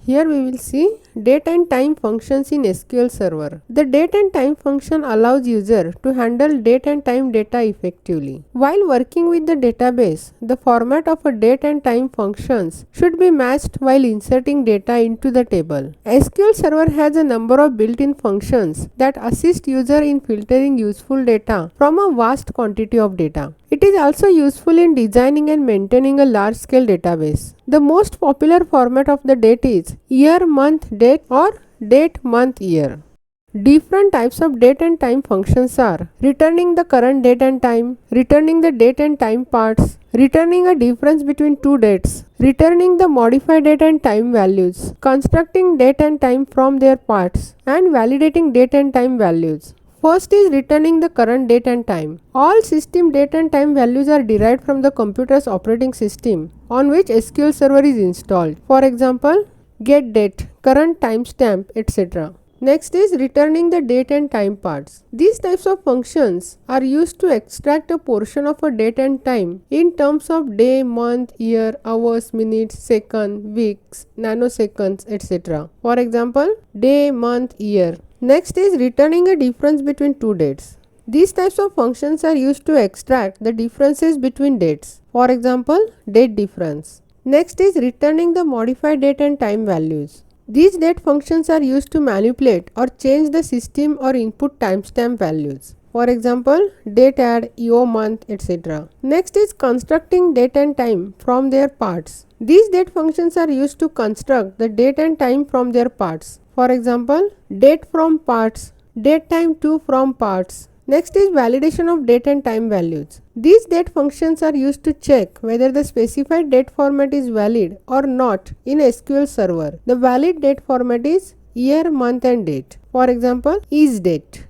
Here we will see date and time functions in SQL Server. The date and time function allows user to handle date and time data effectively. While working with the database, the format of a date and time functions should be matched while inserting data into the table. SQL Server has a number of built-in functions that assist user in filtering useful data from a vast quantity of data. It is also useful in designing and maintaining a large-scale database. The most popular format of the date is year, month, date or date, month, year. Different types of date and time functions are returning the current date and time, returning the date and time parts, returning a difference between two dates, returning the modified date and time values, constructing date and time from their parts, and validating date and time values. First is returning the current date and time. All system date and time values are derived from the computer's operating system on which SQL Server is installed. For example, get date, current timestamp, etc. Next is returning the date and time parts. These types of functions are used to extract a portion of a date and time in terms of day, month, year, hours, minutes, second, weeks, nanoseconds, etc. For example, day, month, year. Next is returning a difference between two dates. These types of functions are used to extract the differences between dates. For example, date difference. Next is returning the modified date and time values. These date functions are used to manipulate or change the system or input timestamp values. For example, date add, year, month, etc. Next is constructing date and time from their parts. These date functions are used to construct the date and time from their parts. For example, date from parts, date time to from parts. Next is validation of date and time values. These date functions are used to check whether the specified date format is valid or not in SQL Server. The valid date format is year, month and date. For example, is date.